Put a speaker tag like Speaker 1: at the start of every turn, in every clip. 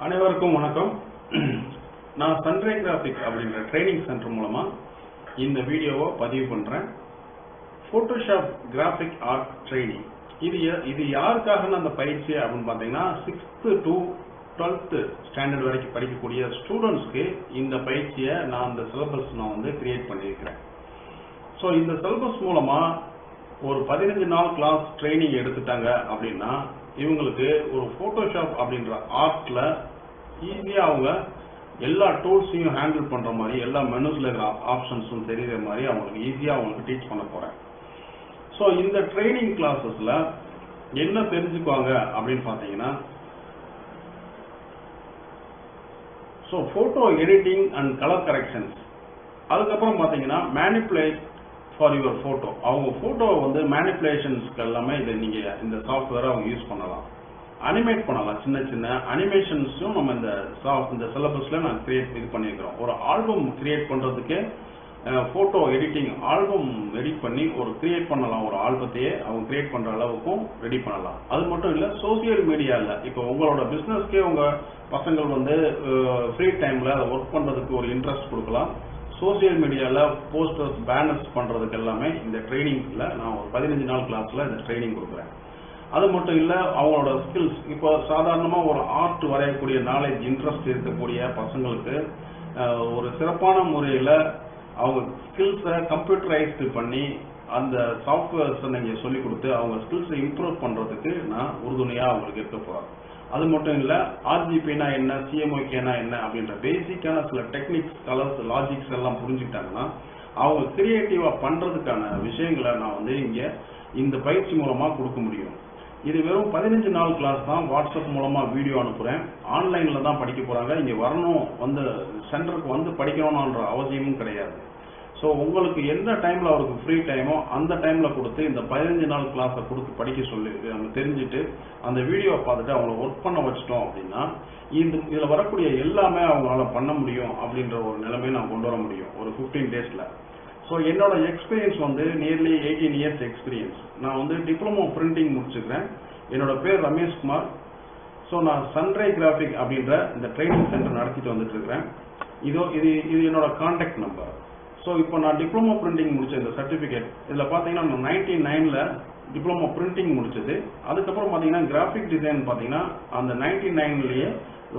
Speaker 1: அனைவருக்கும் வணக்கம். நான் SunrayGraphic அப்படிங்கிற ட்ரைனிங் சென்டர் மூலமா இந்த வீடியோவை பதிவு பண்றேன். Photoshop graphic art training. இது யாருக்காக அந்த பயிற்சி அப்படின்னு பார்த்தீங்கன்னா 6th to 12th ஸ்டாண்டர்ட் வரைக்கும் படிக்கக்கூடிய ஸ்டூடெண்ட்ஸ்க்கு இந்த பயிற்சியை நான் அந்த சிலபஸ் கிரியேட் பண்ணியிருக்கிறேன். ஸோ இந்த சிலபஸ் மூலமா ஒரு 15 நாள் கிளாஸ் ட்ரைனிங் எடுத்துட்டாங்க அப்படின்னா இவங்களுக்கு ஒரு போட்டோஷாப் அப்படின்ற ஆர்ட்ல ஈஸியா அவங்க எல்லா டூல்ஸையும் ஹேண்டில் பண்ற மாதிரி எல்லா மெனுஸ்ல இருக்கிற ஆப்ஷன்ஸும் தெரியுற மாதிரி அவங்களுக்கு ஈஸியா அவங்களுக்கு டீச் பண்ண போறேன். ஸோ இந்த ட்ரைனிங் கிளாஸஸ்ல என்ன தெரிஞ்சுக்குவாங்க அப்படின்னு பாத்தீங்கன்னா, so photo editing and colour corrections, அதுக்கப்புறம் பாத்தீங்கன்னா மேனிப்புலேட் ஃபார் யுவர் போட்டோ. அவங்க போட்டோவை மேனிப்புலேஷன்ஸ்க்கு எல்லாமே இதை நீங்க இந்த சாஃப்ட்வேரை அவங்க யூஸ் பண்ணலாம். அனிமேட் பண்ணலாம். சின்ன சின்ன அனிமேஷன்ஸும் நம்ம இந்த சிலபஸ்ல நான் இது பண்ணியிருக்கிறோம். ஒரு ஆல்பம் கிரியேட் பண்றதுக்கு போட்டோ எடிட்டிங் ஆல்பம் எடிட் பண்ணி ஒரு கிரியேட் பண்ணலாம். ஒரு ஆல்பத்தையே அவங்க கிரியேட் பண்ற அளவுக்கும் ரெடி பண்ணலாம். அது மட்டும் இல்ல, சோசியல் மீடியால இப்போ உங்களோட பிசினஸ்க்கே உங்க பசங்கள் ஃப்ரீ டைம்ல அதை ஒர்க் பண்றதுக்கு ஒரு இன்ட்ரெஸ்ட் கொடுக்கலாம். சோசியல் மீடியால போஸ்டர்ஸ் பேனர்ஸ் பண்றதுக்கு எல்லாமே இந்த ட்ரைனிங்ல நான் ஒரு 15 நாள் கிளாஸ்ல இந்த ட்ரைனிங் கொடுக்குறேன். அது மட்டும் இல்ல, அவங்களோட ஸ்கில்ஸ், இப்போ சாதாரணமா ஒரு ஆர்ட் வரையக்கூடிய நாலேஜ் இன்ட்ரெஸ்ட் இருக்கக்கூடிய பசங்களுக்கு ஒரு சிறப்பான முறையில அவங்க ஸ்கில்ஸை கம்ப்யூட்டரைஸ்டு பண்ணி அந்த சாஃப்ட்வேர்ஸை நீங்க சொல்லிக் கொடுத்து அவங்க ஸ்கில்ஸை இம்ப்ரூவ் பண்றதுக்கு நான் உறுதுணையா அவங்களுக்கு இருக்க போறேன். அது மட்டும் இல்ல, RGBனா என்ன, CMYKனா என்ன அப்படின்ற பேசிக்கான சில டெக்னிக்ஸ், கலர்ஸ், லாஜிக்ஸ் எல்லாம் புரிஞ்சுக்கிட்டாங்கன்னா அவங்க கிரியேட்டிவா பண்றதுக்கான விஷயங்களை நான் இங்க இந்த பயிற்சி மூலமா கொடுக்க முடியும். இது வெறும் 15 நாள் கிளாஸ் தான். வாட்ஸ்அப் மூலமா வீடியோ அனுப்புறேன். ஆன்லைன்ல தான் படிக்க போறாங்க. இங்க வரணும், சென்டருக்கு படிக்கணும்ன்ற அவசியமும் கிடையாது. ஸோ உங்களுக்கு எந்த டைம்ல அவருக்கு ஃப்ரீ டைமோ அந்த டைம்ல கொடுத்து இந்த 15 நாள் கிளாஸை கொடுத்து படிக்க சொல்லி நம்ம தெரிஞ்சுட்டு அந்த வீடியோவை பார்த்துட்டு அவங்கள ஒர்க் பண்ண வச்சிட்டோம் அப்படின்னா இதுல வரக்கூடிய எல்லாமே அவங்களால பண்ண முடியும் அப்படின்ற ஒரு நிலைமையை நான் கொண்டு வர முடியும் ஒரு 15 டேஸ்ல. ஸோ என்னோட எக்ஸ்பீரியன்ஸ் நியர்லி 18 இயர்ஸ் எக்ஸ்பீரியன்ஸ். நான் டிப்ளமோ பிரிண்டிங் முடிச்சுக்கிறேன். என்னோட பேர் ரமேஷ்குமார். ஸோ நான் SunrayGraphic அப்படின்ற இந்த ட்ரைனிங் சென்டர் நடத்திட்டு வந்துட்டு இருக்கிறேன். இது என்னோட கான்டாக்ட் நம்பர். ஸோ இப்போ நான் டிப்ளமோ பிரிண்டிங் முடிச்ச இந்த சர்டிஃபிகேட் இதில் பார்த்தீங்கன்னா நான் 99ல் டிப்ளமோ பிரிண்டிங் முடிச்சது. அதுக்கப்புறம் பார்த்தீங்கன்னா கிராஃபிக் டிசைன் பார்த்தீங்கன்னா அந்த 99லேயே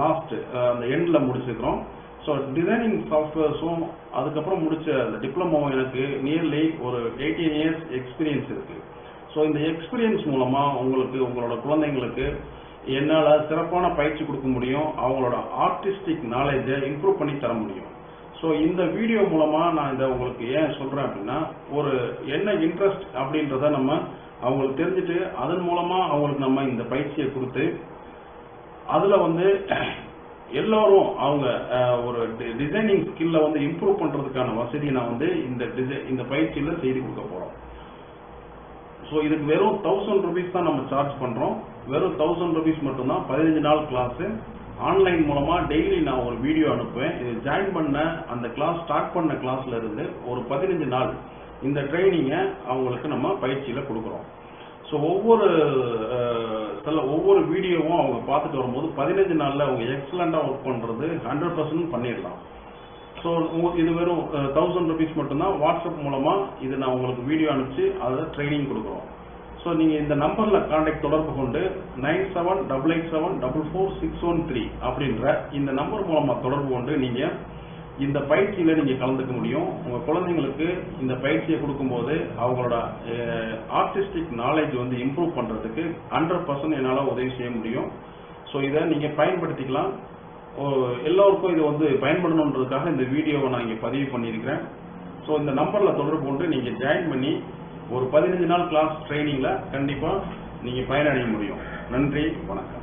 Speaker 1: லாஸ்ட் அந்த எண்டில் முடிச்சிருக்கிறோம். ஸோ டிசைனிங் சாஃப்ட்வேர்ஸும் அதுக்கப்புறம் முடிச்ச அந்த டிப்ளமோ எனக்கு நியர்லி ஒரு 18 இயர்ஸ் எக்ஸ்பீரியன்ஸ் இருக்கு. ஸோ இந்த எக்ஸ்பீரியன்ஸ் மூலமா உங்களோட குழந்தைங்களுக்கு என்னால் சிறப்பான பயிற்சி கொடுக்க முடியும். அவங்களோட ஆர்டிஸ்டிக் நாலேஜை இம்ப்ரூவ் பண்ணி தர முடியும். ஸோ இந்த வீடியோ மூலமா நான் இதை உங்களுக்கு ஏன் சொல்றேன் அப்படின்னா, ஒரு என்ன இன்ட்ரெஸ்ட் அப்படின்றத நம்ம அவங்களுக்கு தெரிஞ்சுட்டு அதன் மூலமா அவங்களுக்கு நம்ம இந்த பயிற்சியை கொடுத்து அதுல எல்லாரும் அவங்க ஒரு டிசைனிங் ஸ்கில்ல இம்ப்ரூவ் பண்றதுக்கான வசதியை நான் இந்த பயிற்சியில செய்து கொடுக்க போறோம். ஸோ இதுக்கு வெறும் 1000 ரூபீஸ் தான் நம்ம சார்ஜ் பண்றோம். வெறும் 1000 ரூபீஸ் மட்டும்தான். 15 நாள் கிளாஸ் ஆன்லைன் மூலமா டெய்லி நான் ஒரு வீடியோ அனுப்புவேன். இது ஜாயின் பண்ண அந்த கிளாஸ் ஸ்டார்ட் பண்ண கிளாஸ்ல இருந்து ஒரு 15 நாள் இந்த ட்ரைனிங்கை அவங்களுக்கு நம்ம பயிற்சியில கொடுக்குறோம். ஸோ ஒவ்வொரு வீடியோவும் அவங்க பார்த்துட்டு வரும்போது 15 நாள்ல அவங்க எக்ஸலண்டா ஒர்க் பண்றது 100% பண்ணிடலாம். ஸோ இது வெறும் 1000 ரூபீஸ் மட்டும்தான். வாட்ஸ்அப் மூலமா இது நான் உங்களுக்கு வீடியோ அனுப்பிச்சு அதை ட்ரைனிங் கொடுக்குறோம். ஸோ நீங்க இந்த நம்பர்ல கான்டாக்ட் தொடர்பு கொண்டு 9788744613 அப்படின்ற இந்த நம்பர் மூலமா தொடர்பு கொண்டு நீங்க இந்த பயிற்சியில நீங்க கலந்துக்க முடியும். உங்க குழந்தைங்களுக்கு இந்த பயிற்சியை கொடுக்கும்போது அவங்களோட ஆர்டிஸ்டிக் நாலேஜ் இம்ப்ரூவ் பண்றதுக்கு 100% என்னால உதவி செய்ய முடியும். ஸோ இதை நீங்க பயன்படுத்திக்கலாம். எல்லோருக்கும் இது பயன்படணுன்றதுக்காக இந்த வீடியோவை நான் இங்க பதிவு பண்ணியிருக்கிறேன். ஸோ இந்த நம்பர்ல தொடர்பு கொண்டு நீங்க ஜாயின் பண்ணி ஒரு 15 நாள் கிளாஸ் ட்ரைனிங்ல கண்டிப்பா நீங்க பயனடைய முடியும். நன்றி, வணக்கம்.